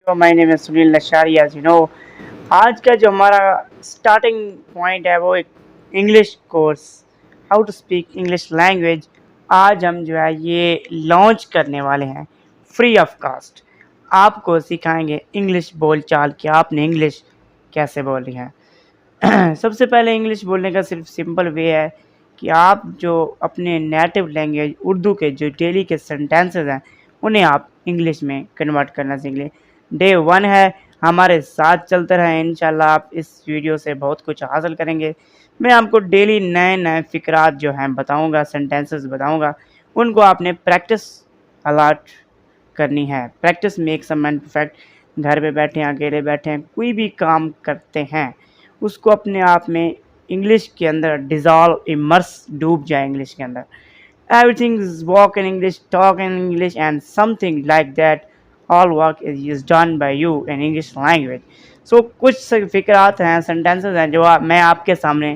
तो my name is Sunil Nashari as you know. आज का जो हमारा स्टार्टिंग पॉइंट है वो एक English course, how to speak English language. आज हम जो है ये लॉन्च करने वाले हैं फ्री ऑफ कास्ट। आपको सिखाएंगे इंग्लिश बोलचाल कि आपने इंग्लिश कैसे बोलनी है। सबसे पहले इंग्लिश बोलने का सिर्फ सिंपल वे है कि आप जो अपने नेटिव लैंग्वेज उर्दू के जो डेली के सेंटेंसेस हैं उन्हें आप इंग्लिश में कन्वर्ट करना सीख लें। डे वन है, हमारे साथ चलते रहें। इंशाल्लाह आप इस वीडियो से बहुत कुछ हासिल करेंगे। मैं आपको डेली नए नए फ़िक्रात जो हैं बताऊंगा, सेंटेंसेस बताऊंगा, उनको आपने प्रैक्टिस अलाट करनी है। Practice makes a man perfect. घर पे बैठे हैं, अकेले बैठे हैं, कोई भी काम करते हैं उसको अपने आप में इंग्लिश के अंदर डिज़ॉल्व, इमर्स, डूब जाए इंग्लिश के अंदर। Everything is walk in English, talk in English, and something like that. All work is done by you in English language. So कुछ फिक्रात हैं, सेंटेंसेस हैं जो मैं आपके सामने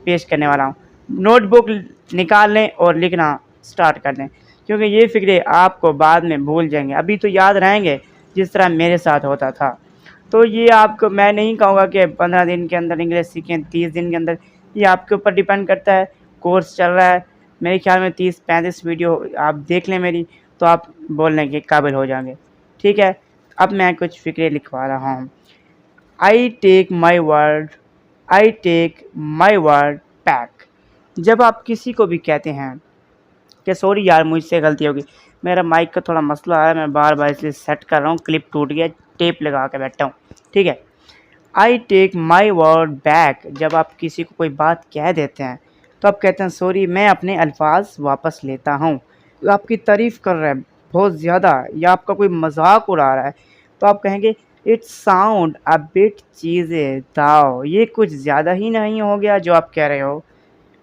पेश करने वाला हूँ। नोटबुक निकाल लें और लिखना स्टार्ट कर दें, क्योंकि ये फिक्रे आपको बाद में भूल जाएंगे, अभी तो याद रहेंगे जिस तरह मेरे साथ होता था। तो ये आपको मैं नहीं कहूँगा कि 15 दिन के अंदर इंग्लिश सीखें, 30 दिन के अंदर। ये आपके ऊपर डिपेंड करता है। कोर्स चल रहा है, मेरे ख्याल में 30-35 वीडियो आप देख लें मेरी, तो आप बोलने के काबिल हो जाएंगे। ठीक है, अब मैं कुछ फ़िक्रे लिखवा रहा हूँ। I take my word, I take my word back. जब आप किसी को भी कहते हैं कि सॉरी यार मुझसे गलती होगी, मेरा माइक का थोड़ा मसला है, मैं बार बार इसलिए सेट कर रहा हूँ, क्लिप टूट गया, टेप लगा के बैठा हूँ। ठीक है, I take my word back. जब आप किसी को कोई बात कह देते हैं तो आप कहते हैं सॉरी, मैं अपने अल्फाज वापस लेता हूँ। तो आपकी तारीफ़ कर रहा है बहुत ज़्यादा या आपका कोई मजाक उड़ा रहा है तो आप कहेंगे इट साउंड अ बिट चीज़े दाओ। ये कुछ ज़्यादा ही नहीं हो गया जो आप कह रहे हो।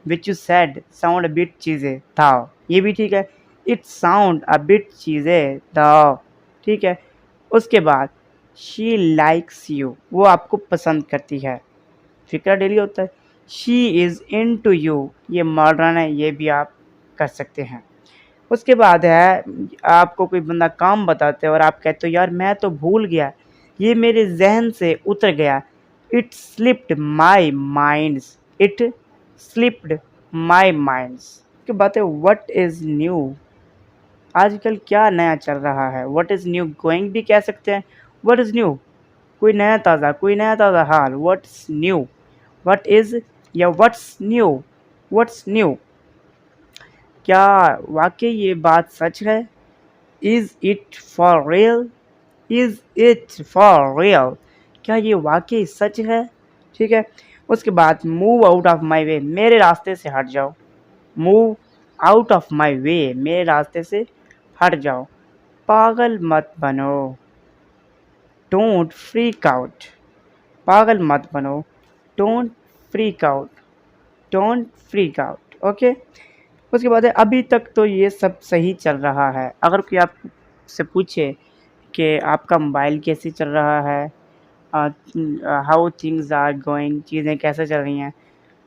Which you sad sound a bit चीज़े दाओ, ये भी ठीक है। इट साउंड अ बिट चीज़े दाओ, ठीक है। उसके बाद शी लाइक्स यू, वो आपको पसंद करती है। फिक्रा डेली होता है। She is into you, ये मॉडर्न है, ये भी आप कर सकते हैं। उसके बाद है, आपको कोई बंदा काम बताते हैं और आप कहते हो यार मैं तो भूल गया, ये मेरे जहन से उतर गया। It slipped my minds, it slipped my minds. की बात है व्हाट इज़ न्यू, आजकल क्या नया चल रहा है। व्हाट इज़ न्यू गोइंग भी कह सकते हैं। व्हाट इज़ न्यू, कोई नया ताज़ा, कोई नया ताज़ा हाल। व्हाट्स न्यू, व्हाट इज़ या व्हाट्स न्यू, व्हाट्स न्यू। क्या वाकई ये बात सच है। Is it for real, is it for real, क्या ये वाकई सच है। ठीक है। उसके बाद मूव आउट ऑफ माई वे, मेरे रास्ते से हट जाओ। मूव आउट ऑफ माई वे, मेरे रास्ते से हट जाओ। पागल मत बनो, डोंट फ्रीक आउट, पागल मत बनो, don't freak out, don't freak out. Okay. उसके बाद है अभी तक तो ये सब सही चल रहा है। अगर कोई आपसे पूछे कि आपका मोबाइल कैसे चल रहा है, हाउ थिंग्स आर गोइंग, चीज़ें कैसे चल रही हैं,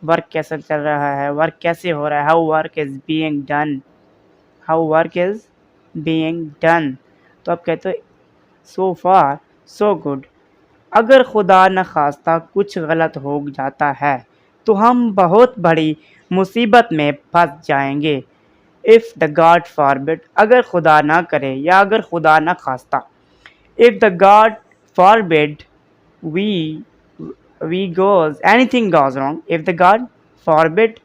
वर्क कैसा चल रहा है, वर्क कैसे हो रहा है, how work is being done, how work is being done, तो आप कहते हो सो फार सो गुड। अगर खुदा न खास्ता कुछ गलत हो जाता है तो हम बहुत बड़ी मुसीबत में फंस जाएंगे। इफ़ द गॉड फॉरबिड, अगर खुदा ना करे या अगर खुदा ना खास्ता। If the God forbid we we goes anything goes wrong, if the God forbid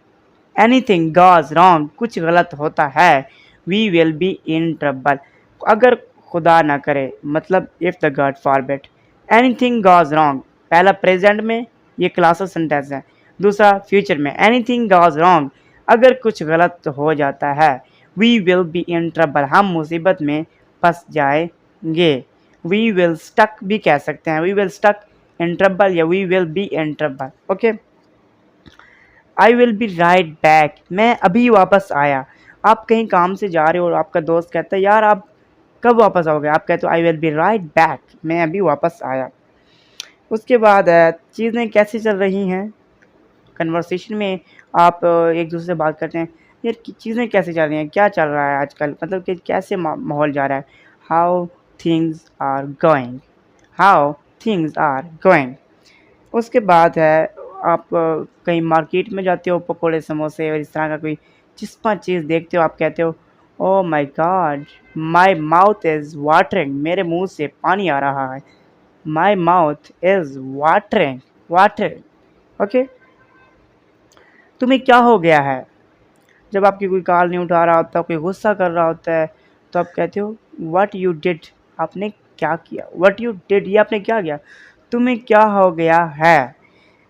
anything goes wrong, कुछ गलत होता है, we will be in trouble. अगर खुदा ना करे मतलब if the God forbid anything goes wrong, पहला प्रेजेंट में ये क्लास सेंटेंस है, दूसरा फ्यूचर में एनीथिंग गोज रॉन्ग, अगर कुछ गलत हो जाता है, we will be in trouble, हम मुसीबत में फंस जाएंगे। वी विल स्टक भी कह सकते हैं, we will stuck in trouble या we will be in trouble. Okay. I will be right back, मैं अभी वापस आया। आप कहीं काम से जा रहे हो और आपका दोस्त कहता है यार आप कब वापस आओगे, आप कहते हो आई विल बी राइट बैक, मैं अभी वापस आया। उसके बाद चीज़ें कैसी चल रही हैं, कन्वर्सेशन में आप एक दूसरे से बात करते हैं, यार चीज़ें कैसे चल रही हैं, क्या चल रहा है आजकल, मतलब कि कैसे माहौल जा रहा है, how things are going. How things are going. उसके बाद है आप कहीं मार्केट में जाते हो, पकोड़े समोसे और इस तरह का कोई चिस्पा चीज़ देखते हो, आप कहते हो oh my God, my mouth is watering, मेरे मुंह से पानी आ रहा है। My mouth is watering, watering. Okay, तुम्हें क्या हो गया है? जब आपकी कोई कॉल नहीं उठा रहा होता, कोई गुस्सा कर रहा होता है, तो आप कहते हो व्हाट यू डिड, आपने क्या किया? व्हाट यू डिड, ये आपने क्या किया? तुम्हें क्या हो गया है?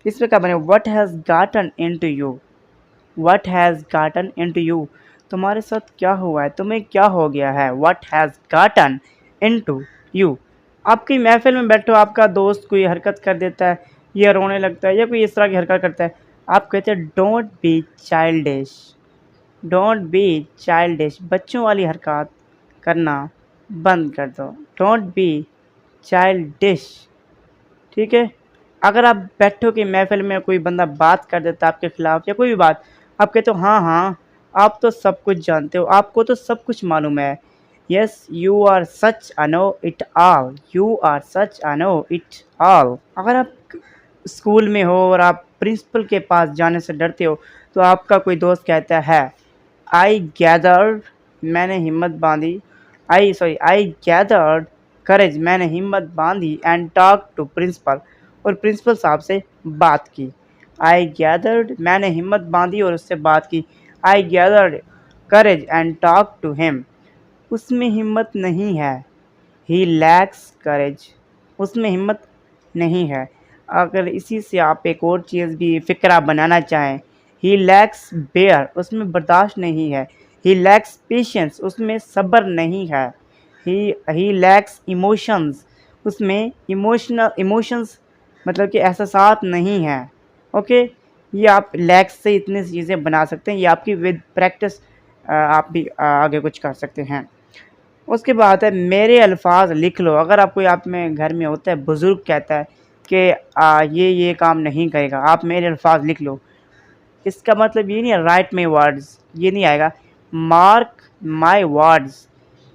इसमें क्या बने, what has gotten into you, what has gotten into you, तुम्हारे साथ क्या हुआ है, तुम्हें क्या हो गया है? What has gotten into you. आपकी महफिल में बैठो, आपका दोस्त कोई हरकत कर देता है या रोने लगता है या कोई इस तरह की हरकत करता है, आप कहते हैं don't be childish, don't be childish, बच्चों वाली हरकत करना बंद कर दो, डोंट बी चाइल्डिश। ठीक है, अगर आप बैठो कि महफिल में कोई बंदा बात कर देता है आपके खिलाफ या कोई भी बात, आप कहते हो हाँ हाँ आप तो सब कुछ जानते हो, आपको तो सब कुछ मालूम है। Yes you are such a know it all, you are such a know it all. अगर आप स्कूल में हो और आप प्रिंसिपल के पास जाने से डरते हो, तो आपका कोई दोस्त कहता है आई गैदर्ड, मैंने हिम्मत बांधी, आई गैदर्ड करेज, मैंने हिम्मत बांधी एंड टॉक टू प्रिंसिपल, और प्रिंसिपल साहब से बात की। आई गैदर्ड, मैंने हिम्मत बांधी और उससे बात की। I gathered courage and talk to him, उसमें हिम्मत नहीं है। ही लैक्स करेज, उसमें हिम्मत नहीं है। अगर इसी से आप एक और चीज़ भी फ़िक्रा बनाना चाहें, ही लैक्स बेयर, उसमें बर्दाश्त नहीं है। ही लैक्स पेशेंस, उसमें सब्र नहीं है। ही लैक्स इमोशंस, उसमें इमोशंस मतलब कि एहसासात नहीं है। ओके, ये आप लैक्स से इतनी चीज़ें बना सकते हैं, ये आपकी विद प्रैक्टिस आप भी आगे कुछ कर सकते हैं। उसके बाद है मेरे अल्फाज लिख लो। अगर आप कोई आप में घर में होता है, बुज़ुर्ग कहता है कि ये काम नहीं करेगा, आप मेरे अल्फाज लिख लो। इसका मतलब ये नहीं है राइट माई वर्ड्स, ये नहीं आएगा, मार्क माई वर्ड्स,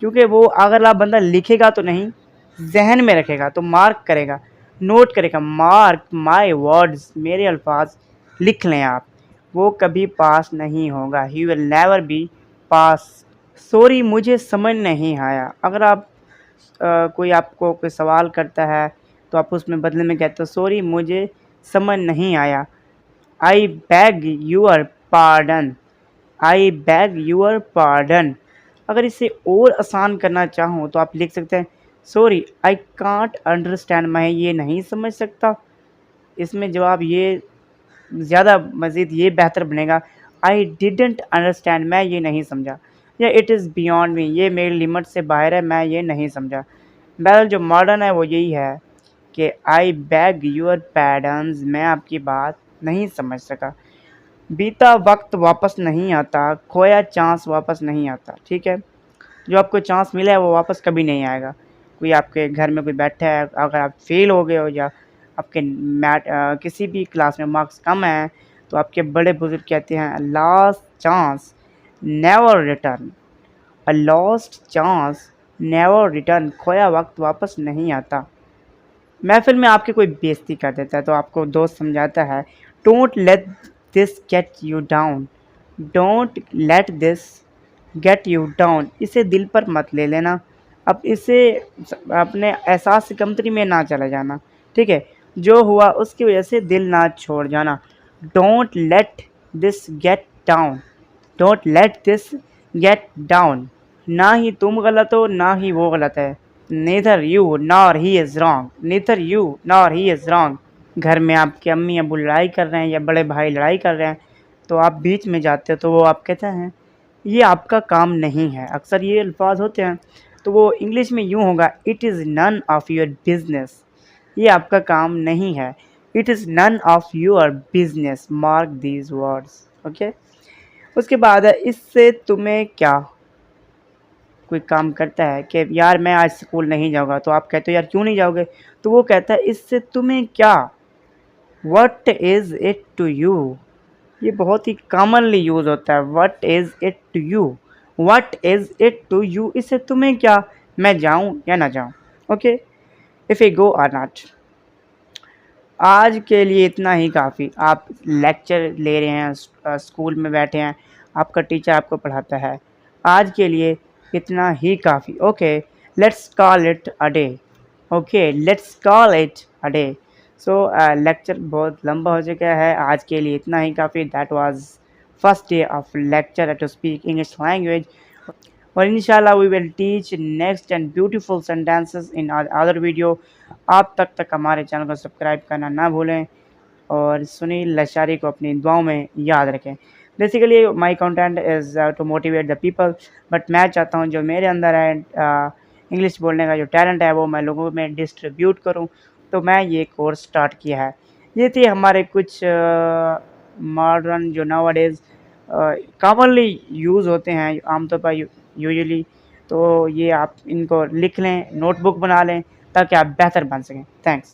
क्योंकि वो अगर आप बंदा लिखेगा तो नहीं, जहन में रखेगा तो मार्क करेगा, नोट करेगा। मार्क माई वर्ड्स, मेरे अल्फाज लिख लें आप, वो कभी पास नहीं होगा। He will never be pass. Sorry मुझे समझ नहीं आया, अगर आप कोई आपको कोई सवाल करता है तो आप उसमें बदले में कहते हो सॉरी मुझे समझ नहीं आया। आई bag your pardon, I bag your pardon. अगर इसे और आसान करना चाहूँ तो आप लिख सकते हैं सॉरी आई कांट अंडरस्टैंड, मैं ये नहीं समझ सकता। इसमें जवाब ये ज़्यादा मज़ीद ये बेहतर बनेगा, आई डिडंट अंडरस्टैंड, मैं ये नहीं समझा, या इट इज़ बियॉन्ड मी, ये मेरी लिमिट से बाहर है, मैं ये नहीं समझा। बहरहाल जो मॉडर्न है वो यही है कि आई बैग यूअर पैडन्स, मैं आपकी बात नहीं समझ सका। बीता वक्त वापस नहीं आता, खोया चांस वापस नहीं आता। ठीक है, जो आपको चांस मिला है वो वापस कभी नहीं आएगा। कोई आपके घर में कोई बैठा है, अगर आप फेल हो गए हो या आपके किसी भी क्लास में मार्क्स कम हैं, तो आपके बड़े बुजुर्ग कहते हैं last chance never return, a lost chance never return, खोया वक्त वापस नहीं आता। महफिल में आपकी कोई बेइज्जती कर देता है तो आपको दोस्त समझाता है don't let this get you down, don't let this get you down, इसे दिल पर मत ले लेना, अब इसे अपने एहसास से कमतरी में ना चला जाना। ठीक है, जो हुआ उसकी वजह से दिल ना छोड़ जाना। Don't let this get down, don't let this get down, ना ही तुम गलत हो ना ही वो गलत है। Neither you nor he is wrong, neither you nor he is wrong. घर में आपके अम्मी अबू लड़ाई कर रहे हैं या बड़े भाई लड़ाई कर रहे हैं, तो आप बीच में जाते हो तो वो आप कहते हैं ये आपका काम नहीं है। अक्सर ये अल्फाज होते हैं, तो वो इंग्लिश में यूँ होगा it is none of your business, ये आपका काम नहीं है। It is none of your business, mark these words. Okay, उसके बाद है इससे तुम्हें क्या। कोई काम करता है कि यार मैं आज स्कूल नहीं जाऊँगा, तो आप कहते हो यार क्यों नहीं जाओगे, तो वो कहता है इससे तुम्हें क्या। What is it to you, ये बहुत ही कॉमनली यूज़ होता है। What is it to you, what is it to you, इससे तुम्हें क्या, मैं जाऊँ या ना जाऊँ। Okay, if I go or not. आज के लिए इतना ही काफ़ी। आप लेक्चर ले रहे हैं, स्कूल में बैठे हैं, आपका टीचर आपको पढ़ाता है। आज के लिए इतना ही काफ़ी। Okay, let's call it a day. Okay, let's call it a day. So lecture बहुत लंबा हो चुका है, आज के लिए इतना ही काफ़ी। That was first day of lecture to speak English language. और इंशाल्लाह we will teach next and beautiful sentences in other video. आप तक हमारे चैनल को सब्सक्राइब करना ना भूलें और सुनील लशारी को अपनी दुआओं में याद रखें। Basically my content is to motivate the people, but मैं चाहता हूँ जो मेरे अंदर है इंग्लिश बोलने का जो टैलेंट है वो मैं लोगों में डिस्ट्रीब्यूट करूँ। तो मैं ये कोर्स स्टार्ट किया है। ये थी हमारे कुछ मॉडर्न जो नाउअडेज़ कॉमनली यूज़ होते हैं आमतौर पर यूजुअली। तो ये आप इनको लिख लें, नोटबुक बना लें ताकि आप बेहतर बन सकें। थैंक्स।